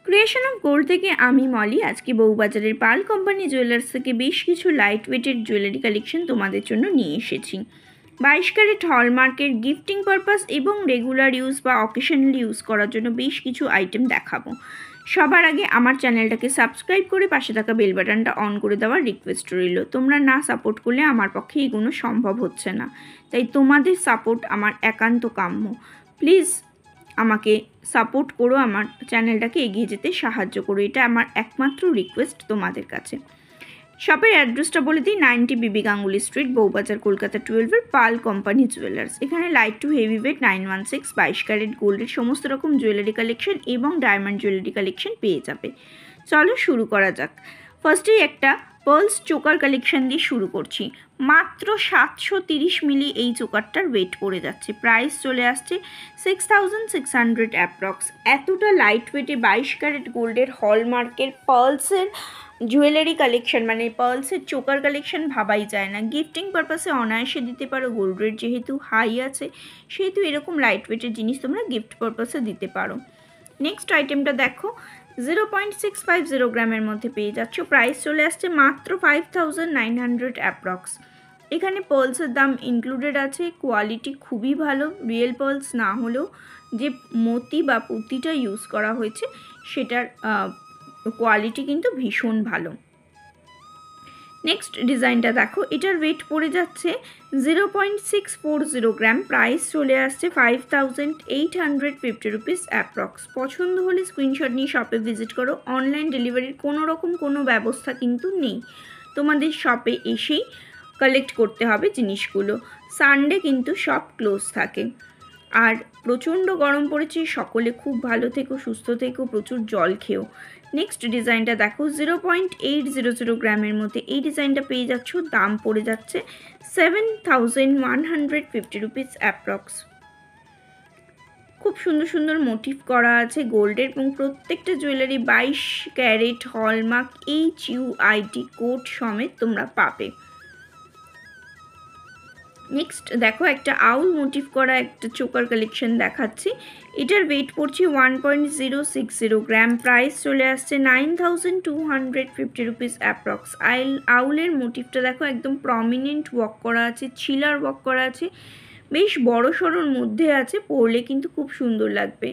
Creation of gold থেকে আমি মলি আজকে বউবাজারের পাল কোম্পানি জুয়েলার্স থেকে বেশ কিছু লাইট ওয়েটের জুয়েলারি কালেকশন তোমাদের জন্য নিয়ে এসেছি। 22 ক্যারেট হলমার্কের গিফটিং পারপাস এবং রেগুলার ইউজ বা অকেশনাল ইউজ করার জন্য বেশ কিছু আইটেম দেখাবো। সবার আগে আমার চ্যানেলটাকে সাবস্ক্রাইব করে পাশে থাকা বেল বাটনটা অন করে দেওয়ার রিকোয়েস্ট রইল। তোমরা না সাপোর্ট করলে আমার পক্ষে এগুলো সম্ভব হচ্ছে না, তাই তোমাদের সাপোর্ট আমার একান্ত কাম্য। প্লিজ আমাকে সাপোর্ট করো, আমার চ্যানেলটাকে এগিয়ে যেতে সাহায্য করো, এটা আমার একমাত্র রিকোয়েস্ট তোমাদের কাছে। শপের অ্যাড্রেসটা বলে দিই, 90 বিবি গাঙ্গুলি স্ট্রিট, বউবাজার, কলকাতা 12-এর পাল কোম্পানি জুয়েলার্স। এখানে light to heavy weight 916 22 carat গোল্ডের সমস্ত রকম জুয়েলারি কালেকশন এবং ডায়মন্ড জুয়েলারি কালেকশন পেয়ে যাবে। চলো শুরু করা যাক। ফার্স্টেই একটা পার্লস চোকার কালেকশন দিয়ে শুরু করছি। মাত্র 730 মিলি এই চোকারটার ওয়েট পড়ে যাচ্ছে, প্রাইস চলে আসছে 6600 অ্যাপ্রক্স। এতটা লাইট ওয়েটে 22 ক্যারেট গোল্ডের হলমার্কের পার্লসের জুয়েলারি কালেকশন, মানে পার্লসের চোকার কালেকশন ভাবাই যায় না। গিফটিং পারপাসে অনায়াসে দিতে পারো, গোল্ড রেট যেহেতু হাই আছে সেহেতু এরকম লাইট ওয়েটের জিনিস তোমরা গিফট পারপাসে দিতে পারো। নেক্সট আইটেমটা দেখো, 0.650 গ্রামের মধ্যে পেয়ে যাচ্ছ, প্রাইস চলে আসছে মাত্র 5900 অ্যাপ্রক্স। এখানে পার্লসের দাম ইনক্লুডেড আছে, কোয়ালিটি খুবই ভালো, রিয়েল পার্লস না হলেও যে মতি বা পুঁতিটা ইউজ করা হয়েছে সেটার কোয়ালিটি কিন্তু ভীষণ ভালো। নেক্সট ডিজাইনটা দেখো, এটার ওয়েট পড়ে যাচ্ছে 0.640 গ্রাম, প্রাইস চলে আসছে 5850 রুপিস অ্যাপ্রক্স। পছন্দ হলে স্ক্রিনশট নিয়ে শপে ভিজিট করো। অনলাইন ডেলিভারির কোনো রকম কোনো ব্যবস্থা কিন্তু নেই, তোমাদের শপে এসেই কালেক্ট করতে হবে জিনিসগুলো। সানডে কিন্তু শপ ক্লোজ থাকে। আর প্রচণ্ড গরম পড়েছে, সকলে খুব ভালো থেকো, সুস্থ থেকো, প্রচুর জল খেও। নেক্সট ডিজাইনটা দেখো, 0.800 গ্রামের মধ্যে এই ডিজাইনটা পেয়ে যাচ্ছ, দাম পড়ে যাচ্ছে 7150 রুপিস অ্যাপ্রক্স। খুব সুন্দর সুন্দর মোটিভ করা আছে গোল্ডের, এবং প্রত্যেকটা jewellery 22 carat hallmark HUID code সমেত তোমরা পাবে। নেক্সট দেখো, একটা আউল মোটিভ করা একটা চোকার কালেকশন দেখাচ্ছি। এটার ওয়েট পড়ছে 1.060 গ্রাম, প্রাইস চলে আসছে 9250 রুপিস অ্যাপ্রক্স। আউলের মোটিভটা দেখো, একদম প্রমিনেন্ট ওয়ার্ক করা আছে, ছিলার ওয়ার্ক করা আছে, বেশ বড় সড়োর মধ্যে আছে, পরলে কিন্তু খুব সুন্দর লাগবে।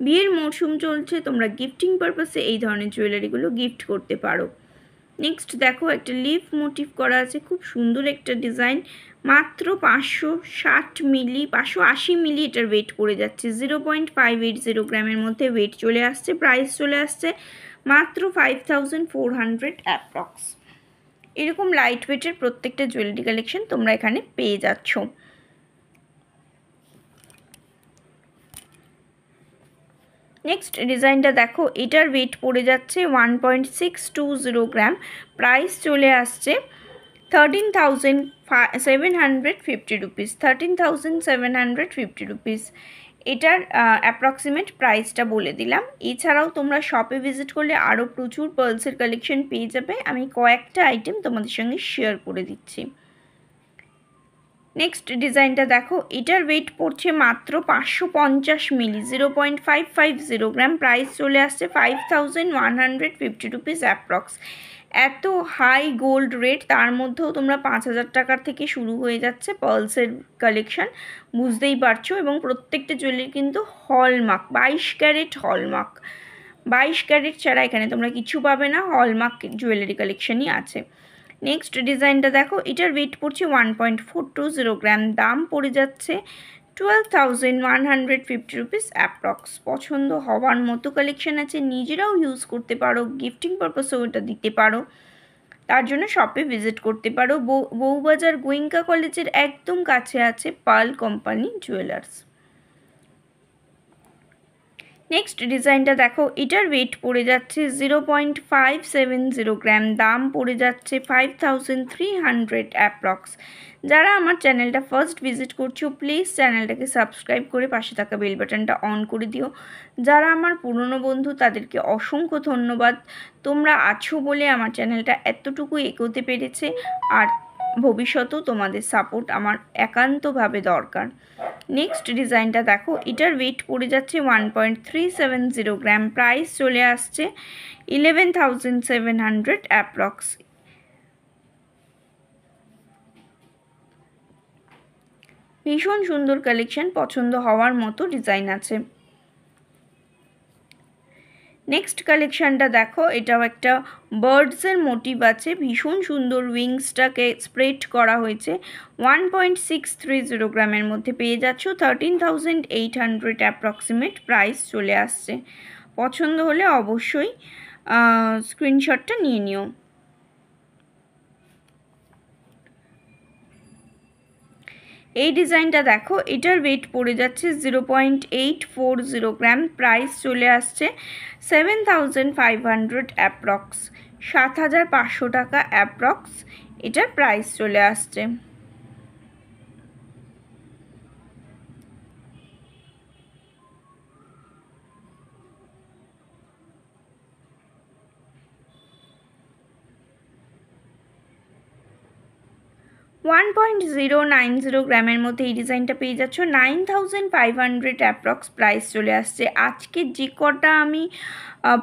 বিয়ের মরশুম চলছে, তোমরা গিফটিং পারপাসে এই ধরনের জুয়েলারিগুলো গিফট করতে পারো। নেক্সট দেখো, একটা লিফ মোটিভ করা আছে, খুব সুন্দর একটা ডিজাইন, মাত্র 580 মিলি এটার ওয়েট পড়ে যাচ্ছে, 0.580 গ্রামের মধ্যে ওয়েট চলে আসছে, প্রাইস চলে আসছে মাত্র 5400 অ্যাপ্রক্স। এরকম লাইট ওয়েটের প্রত্যেকটা জুয়েলারি কালেকশন তোমরা এখানে পেয়ে যাচ্ছ। নেক্সট ডিজাইনটা দেখো, এটার ওয়েট পড়ে যাচ্ছে 1.620 গ্রাম, প্রাইস চলে আসছে 13,750 রুপিস, 13,750 রুপিস। এটার অ্যাপ্রক্সিমেট প্রাইসটা বলে দিলাম। এছাড়াও তোমরা শপে ভিজিট করলে আরও প্রচুর পার্লসের কালেকশন পেয়ে যাবে, আমি কয়েকটা আইটেম তোমাদের সঙ্গে শেয়ার করে দিচ্ছি। নেক্সট ডিজাইনটা দেখো, এটার ওয়েট পড়ছে মাত্র 550 মিলি, 0.550 গ্রাম, প্রাইস চলে আসছে 5150 রুপিস অ্যাপ্রক্স। এত হাই গোল্ড রেট, তার মধ্যেও তোমরা 5000 টাকার থেকে শুরু হয়ে যাচ্ছে পার্লসের কালেকশন, বুঝতেই পারছো। এবং প্রত্যেকটা জুয়েলারি কিন্তু হলমার্ক, 22 ক্যারেট হলমার্ক, 22 ক্যারেট ছাড়া এখানে তোমরা কিছু পাবে না, হলমার্ক জুয়েলারি কালেকশনই আছে। নেক্সট ডিজাইনটা দেখো, এটার ওয়েট পড়ছে 1.420 গ্রাম, দাম পড়ে যাচ্ছে 12,150 রুপিস অ্যাপ্রক্স। পছন্দ হওয়ার মতো কালেকশন আছে, নিজেরাও ইউজ করতে পারো, গিফটিং পারপাসেও এটা দিতে পারো, তার জন্য শপে ভিজিট করতে পারো। বউবাজার গোয়েঙ্কা কলেজের একদম কাছে আছে পাল কোম্পানি জুয়েলার্স। নেক্সট ডিজাইনটা দেখো, এটার ওয়েট পড়ে যাচ্ছে 0.570 গ্রাম, দাম পড়ে যাচ্ছে 5300 অ্যাপ্রক্স। যারা আমার চ্যানেলটা ফার্স্ট ভিজিট করছো, প্লিজ চ্যানেলটাকে সাবস্ক্রাইব করে পাশে থাকা বেল বাটনটা অন করে দিও। যারা আমার পুরনো বন্ধু, তাদেরকে অসংখ্য ধন্যবাদ, তোমরা আছো বলে আমার চ্যানেলটা এতটুকু এগোতে পেরেছে। আর ভবিষ্যতেও তোমাদের সাপোর্ট আমার একান্তভাবে দরকার। নেক্সট ডিজাইনটা দেখো, এটার ওয়েট পড়ে যাচ্ছে 1.370 গ্রাম, প্রাইস চলে আসছে 11,700 অ্যাপ্রক্স। ভীষণ সুন্দর কালেকশন, পছন্দ হওয়ার মতো ডিজাইন আছে। নেক্সট কালেকশানটা দেখো, এটাও একটা বার্ডসের মোটিভ আছে, ভীষণ সুন্দর উইংসটাকে স্প্রেড করা হয়েছে। 1.630 গ্রামের মধ্যে পেয়ে যাচ্ছ, 13,800 অ্যাপ্রক্সিমেট প্রাইস চলে আসছে। পছন্দ হলে অবশ্যই স্ক্রিনশটটা নিয়ে নিও। এই ডিজাইনটা দেখো, এটার ওয়েট পড়ে যাচ্ছে 0.840 গ্রাম, প্রাইস চলে আসছে 7,500 অ্যাপ্রক্স, 7,500 টাকা অ্যাপ্রক্স এটার প্রাইস চলে আসছে। 1.090 গ্রামের মধ্যে এই ডিজাইনটা পেয়ে যাচ্ছ, 9,500 অ্যাপ্রক্স প্রাইস চলে আসছে। আজকে যে কটা আমি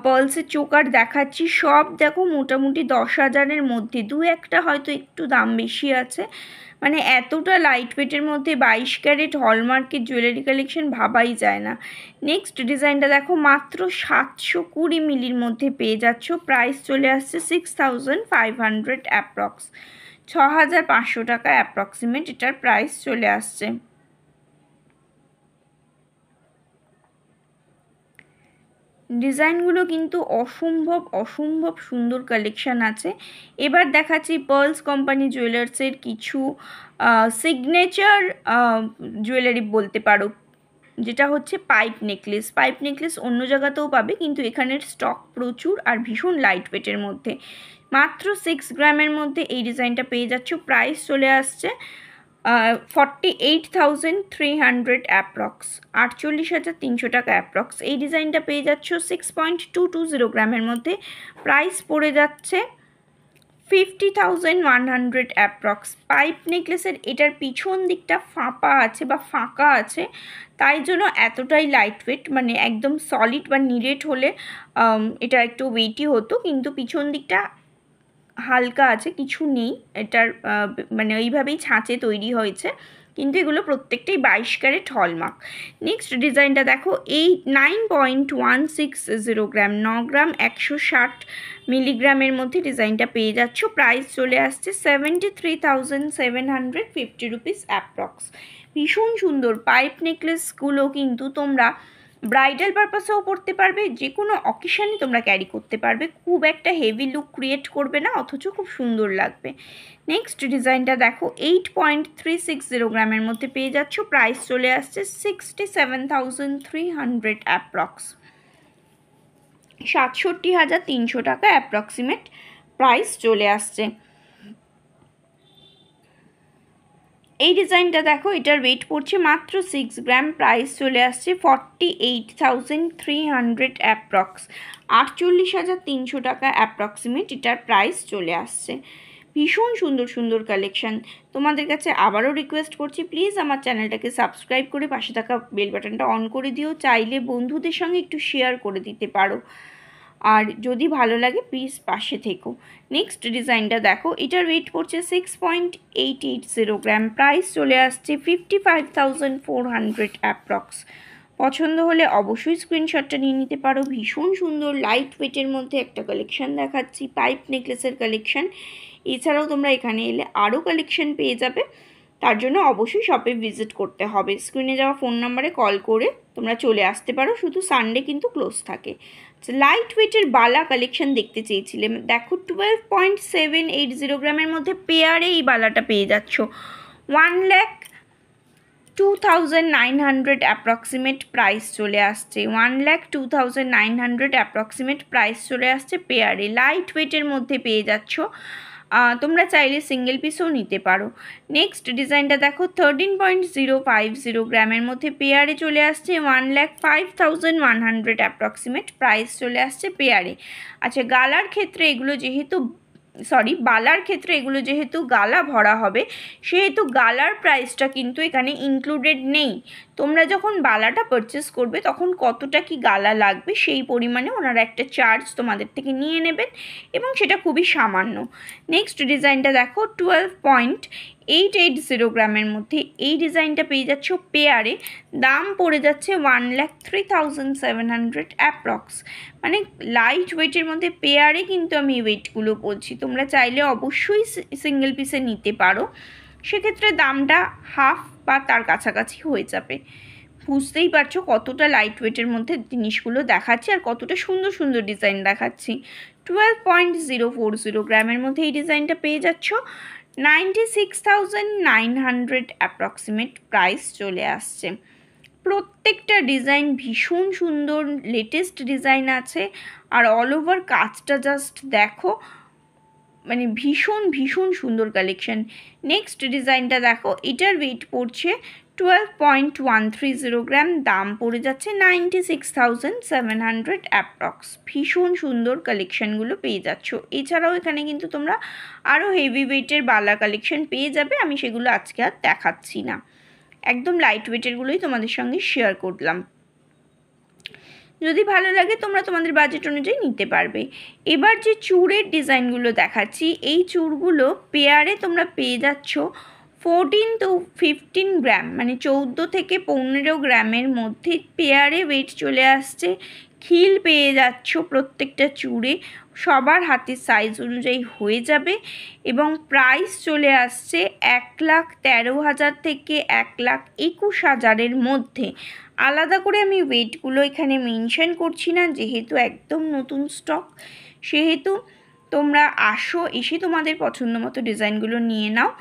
পার্লসের চোকার দেখাচ্ছি সব দেখো মোটামুটি 10,000-এর মধ্যে, দু একটা হয়তো একটু দাম বেশি আছে। মানে এতটা লাইট ওয়েটের মধ্যে 22 ক্যারেট হলমার্কের জুয়েলারি কালেকশন ভাবাই যায় না। নেক্সট ডিজাইনটা দেখো, মাত্র 720 মিলির মধ্যে পেয়ে যাচ্ছ, প্রাইস চলে আসছে 6,500 অ্যাপ্রক্স, 6,500 টাকা অ্যাপ্রক্সিমেট এটার প্রাইস চলে আসছে। ডিজাইনগুলো কিন্তু অসম্ভব সুন্দর কালেকশান আছে। এবার দেখাচ্ছি পার্লস কোম্পানি জুয়েলার্সের কিছু সিগনেচার জুয়েলারি বলতে পারো, যেটা হচ্ছে পাইপ নেকলেস। পাইপ নেকলেস অন্য জায়গাতেও পাবে, কিন্তু এখানের স্টক প্রচুর আর ভীষণ লাইট ওয়েটের মধ্যে। মাত্র 6 গ্রামের মধ্যে এই ডিজাইনটা পেয়ে যাচ্ছ, প্রাইস চলে আসছে 48,300 অ্যাপ্রক্স, 48,300 টাকা অ্যাপ্রক্স। এই ডিজাইনটা পেয়ে যাচ্ছ 6.220 গ্রামের মধ্যে, প্রাইস পড়ে যাচ্ছে 50,100 অ্যাপ্রক্স। পাইপ নেকলেসের এটার পিছন দিকটা ফাঁপা আছে বা ফাঁকা আছে, তাই জন্য এতটাই লাইট ওয়েট, মানে একদম সলিড বা নিরেট হলে এটা একটু ওয়েটই হতো, কিন্তু পিছন দিকটা হালকা আছে, কিছু নেই এটার, মানে এইভাবেই ছাঁচে তৈরি হয়েছে, কিন্তু এগুলো প্রত্যেকটাই 22 ক্যারেট হলমার্ক। নেক্সট ডিজাইনটা দেখো, এই 9.160 গ্রাম, 9 গ্রাম 160 মিলিগ্রামের মধ্যে ডিজাইনটা পেয়ে যাচ্ছ, প্রাইস চলে আসছে 73,750 রুপিস অ্যাপ্রক্স। ভীষণ সুন্দর পাইপ নেকলেসগুলো কিন্তু তোমরা ব্রাইডাল পারপাসেও পরতে পারবে, যে কোনো অকেশানে তোমরা ক্যারি করতে পারবে, খুব একটা হেভি লুক ক্রিয়েট করবে না, অথচ খুব সুন্দর লাগবে। নেক্সট ডিজাইনটা দেখো, 8.360 গ্রামের মধ্যে পেয়ে যাচ্ছ, প্রাইস চলে আসছে 67,300 অ্যাপ্রক্স, 67,300 টাকা অ্যাপ্রক্সিমেট প্রাইস চলে আসছে। এই ডিজাইনটা দেখো, এটার ওয়েট পড়ছে মাত্র 6 গ্রাম, প্রাইস চলে আসছে 48,300 অ্যাপ্রক্স, 48,300 টাকা অ্যাপ্রক্সিমেট এটার প্রাইস চলে আসছে। ভীষণ সুন্দর কালেকশান। তোমাদের কাছে আবারও রিকোয়েস্ট করছি, প্লিজ আমার চ্যানেলটাকে সাবস্ক্রাইব করে পাশে থাকা বেল বাটনটা অন করে দিও, চাইলে বন্ধুদের সঙ্গে একটু শেয়ার করে দিতে পারো, আর যদি ভালো লাগে প্লিজ পাশে থেকো। নেক্সট ডিজাইনটা দেখো, এটার ওয়েট পড়ছে 6.880 গ্রাম, প্রাইস চলে আসছে 55,400 অ্যাপ্রক্স। পছন্দ হলে অবশ্যই স্ক্রিনশটটা নিয়ে নিতে পারো। ভীষণ সুন্দর লাইট ওয়েটের মধ্যে একটা কালেকশান দেখাচ্ছি, পাইপ নেকলেসের কালেকশান। এছাড়াও তোমরা এখানে এলে আরও কালেকশান পেয়ে যাবে, তার জন্য অবশ্যই শপে ভিজিট করতে হবে। স্ক্রিনে যাওয়া ফোন নাম্বারে কল করে তোমরা চলে আসতে পারো, শুধু সানডে কিন্তু ক্লোজ থাকে। লাইট ওয়েটের বালা কালেকশন দেখতে চেয়েছিলাম, দেখো 12.780 গ্রামের মধ্যে পেয়ারে এই বালাটা পেয়ে যাচ্ছ, 1,02,900 অ্যাপ্রক্সিমেট প্রাইস চলে আসছে, 1,02,900 অ্যাপ্রক্সিমেট প্রাইস চলে আসছে পেয়ারে। লাইট ওয়েটের মধ্যে পেয়ে যাচ্ছ, তোমরা চাইলে সিঙ্গেল পিসও নিতে পারো। নেক্সট ডিজাইনটা দেখো, 13.050 গ্রামের মধ্যে পেয়ারে চলে আসছে, 1,05,100 অ্যাপ্রক্সিমেট প্রাইস চলে আসছে পেয়ারে। আচ্ছা, গালার ক্ষেত্রে এগুলো যেহেতু সরি বালার ক্ষেত্রে এগুলো যেহেতু গালা ভরা হবে সেহেতু গালার প্রাইসটা কিন্তু এখানে ইনক্লুডেড নেই। তোমরা যখন বালাটা পারচেস করবে তখন কতটা কি গালা লাগবে সেই পরিমাণে ওনারা একটা চার্জ তোমাদের থেকে নিয়ে নেবেন এবং সেটা খুবই সামান্য। নেক্সট ডিজাইনটা দেখো 12.880 গ্রামের মধ্যে এই ডিজাইনটা পেয়ে যাচ্ছ পেয়ারে, দাম পড়ে যাচ্ছে 1,03,700 অ্যাপ্রক্স। মানে লাইট ওয়েটের মধ্যে পেয়ারে কিন্তু আমি ওয়েটগুলো বলছি, তোমরা চাইলে অবশ্যই সিঙ্গেল পিসে নিতে পারো, সেক্ষেত্রে দামটা হাফ বা তার কাছাকাছি হয়ে যাবে। বুঝতেই পারছো কতটা লাইট ওয়েটের মধ্যে জিনিসগুলো দেখাচ্ছি আর কতটা সুন্দর সুন্দর ডিজাইন দেখাচ্ছি। 12.040 গ্রামের মধ্যে এই ডিজাইনটা পেয়ে যাচ্ছ 96,900 অ্যাপ্রক্সিমেট প্রাইস চলে আসছে। প্রত্যেকটা ডিজাইন ভীষণ সুন্দর, লেটেস্ট ডিজাইন আছে আর অল ওভার কাজটা জাস্ট দেখো, মানে ভীষণ ভীষণ সুন্দর কালেকশন। নেক্সট ডিজাইনটা দেখো, এটার ওয়েট পড়ছে 12.130 গ্রাম, দাম পড়ে যাচ্ছে 96,700 অ্যাপ্রক্স। ভীষণ সুন্দর কালেকশানগুলো পেয়ে যাচ্ছ। এছাড়াও এখানে কিন্তু তোমরা আরও হেভি ওয়েটের বালা কালেকশন পেয়ে যাবে, আমি সেগুলো আজকে আর দেখাচ্ছি না, একদম লাইট ওয়েটেরগুলোই তোমাদের সঙ্গে শেয়ার করলাম। যদি ভালো লাগে তোমরা তোমাদের বাজেট অনুযায়ী নিতে পারবে। এবার যে চূড়ের ডিজাইনগুলো দেখাচ্ছি, এই চূড়গুলো পেয়ারে তোমরা পেয়ে যাচ্ছ 14 to 15 গ্রাম, মানে 14 থেকে 15 গ্রামের মধ্যে পেয়ারে ওয়েট চলে আসছে। খিল পেয়ে যাচ্ছ প্রত্যেকটা চূড়ে, সবার হাতের সাইজ অনুযায়ী হয়ে যাবে এবং প্রাইস চলে আসছে 1,13,000 থেকে 1,21,000 মধ্যে। আলাদা করে আমি ওয়েটগুলো এখানে মেনশন করছি না, যেহেতু একদম নতুন স্টক, সেহেতু তোমরা এসে তোমাদের পছন্দ মতো ডিজাইনগুলো নিয়ে নাও।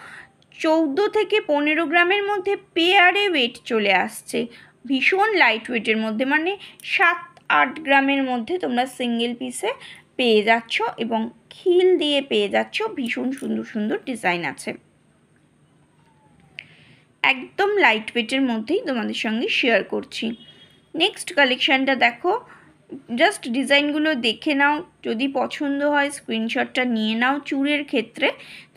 14 থেকে 15 গ্রামের মধ্যে পেয়ারে ওয়েট চলে আসছে, ভীষণ লাইট ওয়েটের মধ্যে, মানে 7-8 গ্রামের মধ্যে তোমরা সিঙ্গেল পিসে পেয়ে যাচ্ছ এবং খিল দিয়ে পেয়ে যাচ্ছ। ভীষণ সুন্দর সুন্দর ডিজাইন আছে, একদম লাইট ওয়েটের মধ্যেই তোমাদের সঙ্গে শেয়ার করছি। নেক্সট কালেকশানটা দেখো, জাস্ট ডিজাইনগুলো দেখে নাও, যদি পছন্দ হয় স্ক্রিনশটটা নিয়ে নাও। চূড়ের ক্ষেত্রে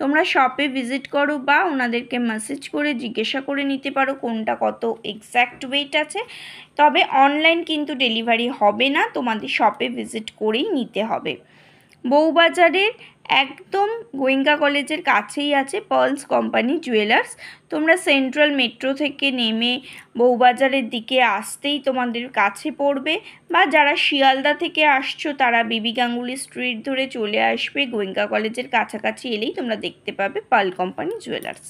তোমরা শপে ভিজিট করো বা ওনাদেরকে মেসেজ করে জিজ্ঞাসা করে নিতে পারো কোনটা কত এক্স্যাক্ট ওয়েট আছে, তবে অনলাইন কিন্তু ডেলিভারি হবে না, তোমাদের শপে ভিজিট করেই নিতে হবে। বউবাজারের একদম গোয়েঙ্কা কলেজের কাছেই আছে পার্লস কোম্পানি জুয়েলার্স। তোমরা সেন্ট্রাল মেট্রো থেকে নেমে বউবাজারের দিকে আসতেই তোমাদের কাছে পড়বে, বা যারা শিয়ালদা থেকে আসছো তারা বিবি গাঙ্গুলি স্ট্রিট ধরে চলে আসবে, গোয়েঙ্কা কলেজের কাছাকাছি এলেই তোমরা দেখতে পাবে পার্ল কোম্পানি জুয়েলার্স।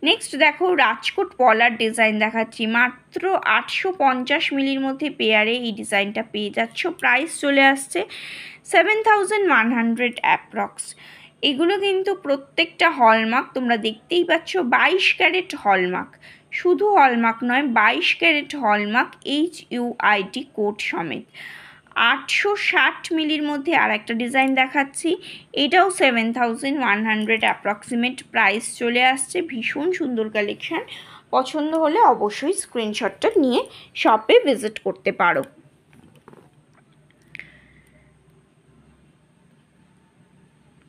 নেক্সট দেখো, রাজকোট পলার ডিজাইন দেখাচ্ছি, মাত্র 850 মিলির মধ্যে পেয়ারে এই ডিজাইনটা পেয়ে যাচ্ছ। প্রাইস চলে আসছে 7,100 অ্যাপ্রক্স। এগুলো কিন্তু প্রত্যেকটা হলমার্ক, তোমরা দেখতেই পাচ্ছ 22 ক্যারেট হলমার্ক, শুধু হলমার্ক নয় 22 ক্যারেট হলমার্ক HUID কোড সমেত। 860 মিলির মধ্যে আর একটা ডিজাইন দেখাচ্ছি, এটাও 7,100 অ্যাপ্রক্সিমেট প্রাইস চলে আসছে। ভীষণ সুন্দর কালেকশান, পছন্দ হলে অবশ্যই স্ক্রিনশটটা নিয়ে শপে ভিজিট করতে পারো।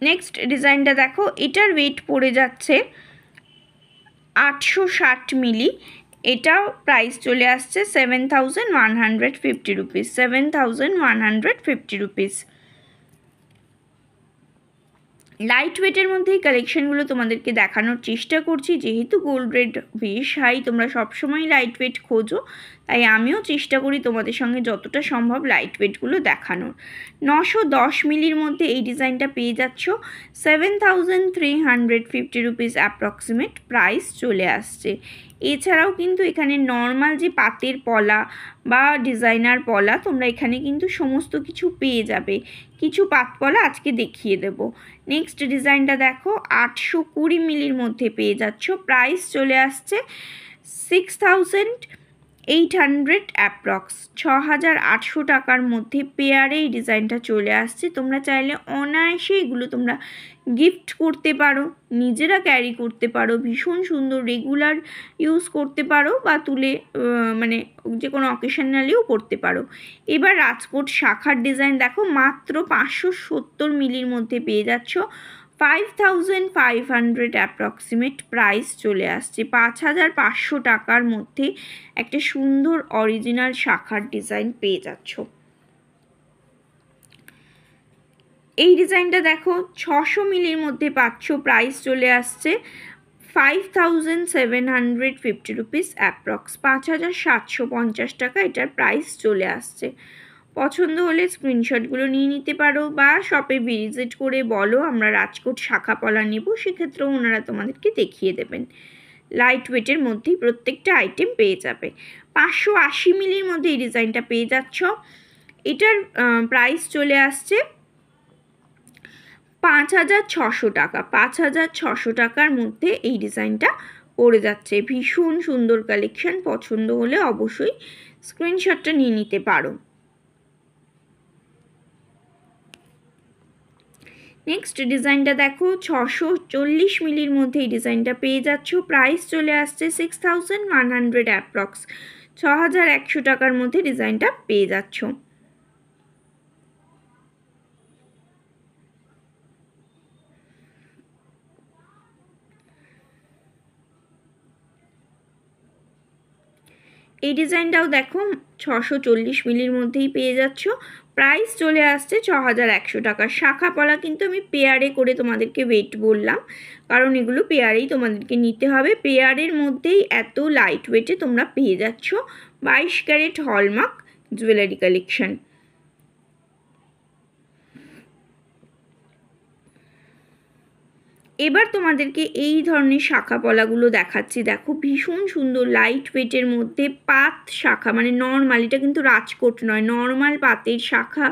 নেক্সট ডিজাইনটা দেখো, এটার ওয়েট পড়ে যাচ্ছে 860 মিলি, এটাও প্রাইস চলে আসছে 7,150 রুপিস, 7,150 রুপিস। লাইট ওয়েটের মধ্যেই কালেকশানগুলো তোমাদেরকে দেখানোর চেষ্টা করছি, যেহেতু গোল্ড রেট বেশ হাই, তোমরা সবসময় লাইট ওয়েট খোঁজো, তাই আমিও চেষ্টা করি তোমাদের সঙ্গে যতটা সম্ভব লাইট ওয়েটগুলো দেখানোর। 910 মিলির মধ্যে এই ডিজাইনটা পেয়ে যাচ্ছ, 7,350 রুপিস অ্যাপ্রক্সিমেট প্রাইস চলে আসছে। এছাড়াও কিন্তু এখানে নর্মাল যে পাতের পলা বা ডিজাইনার পলা, তোমরা এখানে কিন্তু সমস্ত কিছু পেয়ে যাবে, কিছু পাত পলা আজকে দেখিয়ে দেব। নেক্সট ডিজাইনটা দেখো, 820 মিলির মধ্যে পেয়ে যাচ্ছ, প্রাইস চলে আসছে 6,000 800 অ্যাপ্রক্স 6800 টাকার মধ্যে পেয়ারে এই ডিজাইনটা চলে আসছে। তোমরা চাইলে অনায়াসে এগুলো তোমরা গিফট করতে পারো, নিজেরা ক্যারি করতে পারো, ভীষণ সুন্দর, রেগুলার ইউজ করতে পারো বা তুলে মানে যে কোনো অকেশনালিও পরতে পারো। এবার রাজকোট শাখার ডিজাইন দেখো, মাত্র 570 মিলির মধ্যে পেয়ে যাচ্ছ। 5500 অ্যাপ্রক্সিমেট প্রাইস চলে আসছে। 5500 টাকার মধ্যে একটা সুন্দর অরিজিনাল শাখার ডিজাইন পেয়ে যাচ্ছ। এই ডিজাইনটা দেখো 600 মিলির মধ্যে পাচ্ছ, প্রাইস চলে আসছে 5750 রুপিস অ্যাপ্রক্স, 5750 টাকা এটার প্রাইস চলে আসছে। পছন্দ হলে স্ক্রিনশটগুলো নিয়ে নিতে পারো বা শপে ভিজিট করে বলো আমরা রাজকোট শাখা পলা নেব, সেক্ষেত্রেও ওনারা তোমাদেরকে দেখিয়ে দেবেন। লাইট ওয়েটের মধ্যেই প্রত্যেকটা আইটেম পেয়ে যাবে। 580 মিলির মধ্যে এই ডিজাইনটা পেয়ে যাচ্ছ। এটার প্রাইস চলে আসছে 5600 টাকা। 5600 টাকার মধ্যে এই ডিজাইনটা পড়ে যাচ্ছে। ভীষণ সুন্দর কালেকশন, পছন্দ হলে অবশ্যই স্ক্রিনশটটা নিয়ে নিতে পারো। নেক্সট ডিজাইনটা দেখো, 640 মিলির মধ্যে এই ডিজাইনটা পেয়ে যাচ্ছ। প্রাইস চলে আসছে 6100 অ্যাপ্রক্স, 6100 টাকার মধ্যে ডিজাইনটা পেয়ে যাচ্ছ। এই ডিজাইনটাও দেখো 640 মিলির মধ্যেই পেয়ে যাচ্ছ। প্রাইস চলে আসছে 6100 টাকা। শাখা পলা কিন্তু আমি পেয়ারে করে তোমাদেরকে ওয়েট বললাম, কারণ এগুলো পেয়ারেই তোমাদেরকে নিতে হবে। পেয়ারের মধ্যেই এত লাইট ওয়েটে তোমরা পেয়ে যাচ্ছ 22 ক্যারেট হলমার্ক জুয়েলারি কালেকশন। এবার তোমাদেরকে এই ধরনের শাখা পলাগুলো দেখাচ্ছি। দেখো ভীষণ সুন্দর লাইট ওয়েটের মধ্যে পাত শাখা, মানে নর্মাল, এটা কিন্তু রাজকোট নয়, নর্মাল পাতের শাখা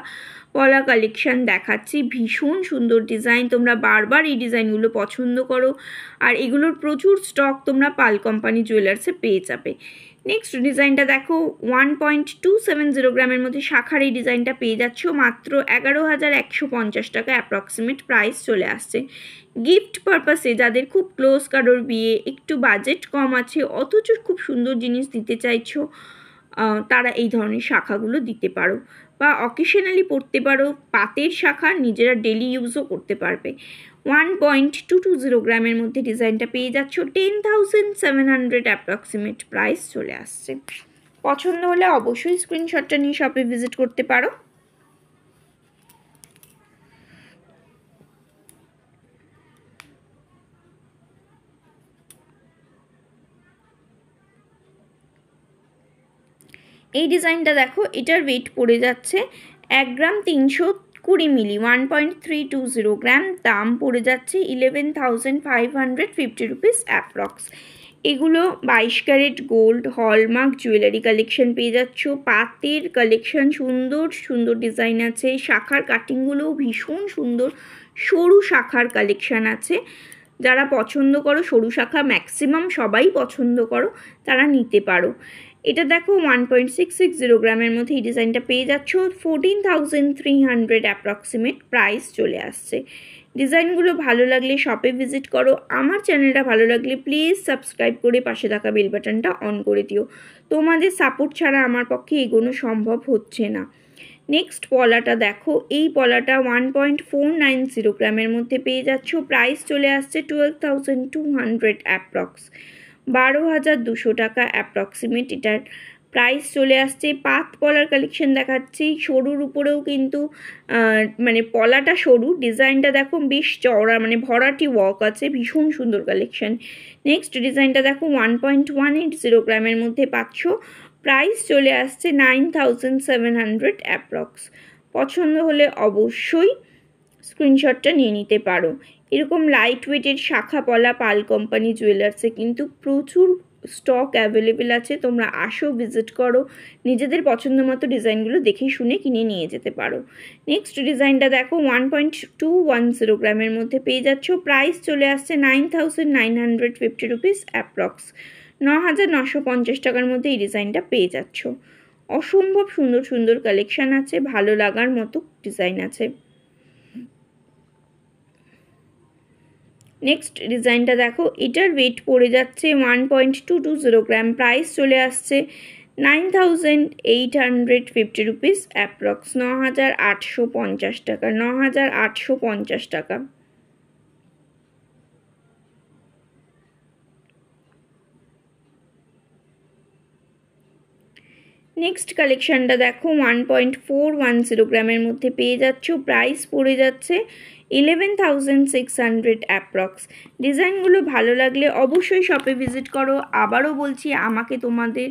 পলা কালেকশন দেখাচ্ছি। ভীষণ সুন্দর ডিজাইন, তোমরা বারবার এই ডিজাইনগুলো পছন্দ করো আর এগুলোর প্রচুর স্টক তোমরা পাল কোম্পানি জুয়েলার্সে পেয়ে যাবে। নেক্সট ডিজাইনটা দেখো, 1.270 গ্রামের মধ্যে শাখার এই ডিজাইনটা পেয়ে যাচ্ছ মাত্র 11150 টাকা অ্যাপ্রক্সিমেট প্রাইস চলে আসছে। গিফট পারপাসে যাদের খুব ক্লোজ কারোর বিয়ে, একটু বাজেট কম আছে অথচ খুব সুন্দর জিনিস দিতে চাইছো, তারা এই ধরনের শাখাগুলো দিতে পারো বা অকেশনালি পরতে পারো। পাতের শাখা, নিজেরা ডেলি ইউজও করতে পারবে। 1.220 গ্রামের মধ্যে ডিজাইনটা পেয়ে যাচ্ছ। 10700 অ্যাপ্রক্সিমেট প্রাইস চলে আসছে। পছন্দ হলে অবশ্যই স্ক্রিনশটটা নিয়ে শপে ভিজিট করতে পারো। এই ডিজাইনটা দেখো, এটার ওয়েট পড়ে যাচ্ছে 1 গ্রাম 320 মিলি, 1.320 গ্রাম, দাম পড়ে যাচ্ছে 11,550 রুপিস অ্যাপ্রক্স। এগুলো 22 carat gold hallmark jewellery collection পেয়ে যাচ্ছ। পাতের কালেকশন, সুন্দর সুন্দর ডিজাইন আছে। শাখার কাটিংগুলোও ভীষণ সুন্দর, সরু শাখার কালেকশন আছে। যারা পছন্দ করো সরু শাখা, ম্যাক্সিমাম সবাই পছন্দ করো, তারা নিতে পারো। এটা দেখো 1.660 গ্রামের মধ্যে এই ডিজাইনটা পেয়ে যাচ্ছ। 14,300 অ্যাপ্রক্সিমেট প্রাইস চলে আসছে। ডিজাইনগুলো ভালো লাগলে শপে ভিজিট করো। আমার চ্যানেলটা ভালো লাগলে প্লিজ সাবস্ক্রাইব করে পাশে থাকা বেল বাটনটা অন করে দিও। তোমাদের সাপোর্ট ছাড়া আমার পক্ষে এগোনো সম্ভব হচ্ছে না। নেক্সট পলাটা দেখো, এই পলাটা 1.490 গ্রামের মধ্যে পেয়ে যাচ্ছ। প্রাইস চলে আসছে 12,200 অ্যাপ্রক্স, 12,200 টাকা অ্যাপ্রক্সিমেট এটার প্রাইস চলে আসছে। পাত পলার কালেকশন দেখাচ্ছি, সরুর উপরেও কিন্তু মানে পলাটা সরু, ডিজাইনটা দেখো বেশ চওড়া, মানে ভরাটি ওয়ার্ক আছে, ভীষণ সুন্দর কালেকশন। নেক্সট ডিজাইনটা দেখো 1.180 গ্রামের মধ্যে পাচ্ছ। প্রাইস চলে আসছে 9,700 অ্যাপ্রক্স। পছন্দ হলে অবশ্যই স্ক্রিনশটটা নিয়ে নিতে পারো। এরকম লাইট ওয়েটের শাখা পলা পাল কোম্পানি জুয়েলার্সে কিন্তু প্রচুর স্টক অ্যাভেলেবেল আছে। তোমরা আসো, ভিজিট করো, নিজেদের পছন্দ মতো ডিজাইনগুলো দেখে শুনে কিনে নিয়ে যেতে পারো। নেক্সট ডিজাইনটা দেখো 1.210 গ্রামের মধ্যে পেয়ে যাচ্ছ। প্রাইস চলে আসছে 9,950 রুপিস অ্যাপ্রক্স, 9,950 টাকার মধ্যে এই ডিজাইনটা পেয়ে যাচ্ছ। অসম্ভব সুন্দর সুন্দর কালেকশান আছে, ভালো লাগার মতো ডিজাইন আছে। নেক্সট ডিজাইনটা দেখো, এটার ওয়েট পড়ে যাচ্ছে 1.220 গ্রাম, প্রাইস চলে আসছে 9,850 রুপিস অ্যাপ্রক্স, 9,850 টাকা, 9,850 টাকা। নেক্সট কালেকশানটা দেখো, 1.410 গ্রামের মধ্যে পেয়ে যাচ্ছ, প্রাইস পড়ে যাচ্ছে 11,600 অ্যাপ্রক্স। ডিজাইনগুলো ভালো লাগলে অবশ্যই শপে ভিজিট করো। আবারও বলছি, আমাকে তোমাদের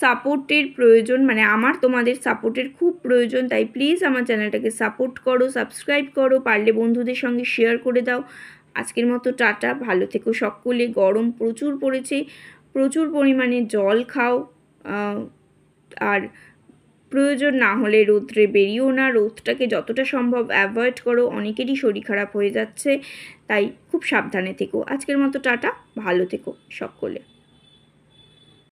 সাপোর্টের প্রয়োজন, মানে আমার তোমাদের সাপোর্টের খুব প্রয়োজন, তাই প্লিজ আমার চ্যানেলটাকে সাপোর্ট করো, সাবস্ক্রাইব করো, পারলে বন্ধুদের সঙ্গে শেয়ার করে দাও। আজকের মতো টাটা, ভালো থেকো সকলে। গরম প্রচুর পড়েছে, প্রচুর পরিমাণে জল খাও, আর প্রয়োজন না হলে রোদ্রে বেরিয়েও না, রোদটাকে যতটা সম্ভব অ্যাভয়েড করো, অনেকেরই শরীর খারাপ হয়ে যাচ্ছে, তাই খুব সাবধানে থেকো। আজকের মতো টাটা, ভালো থেকো সকলে।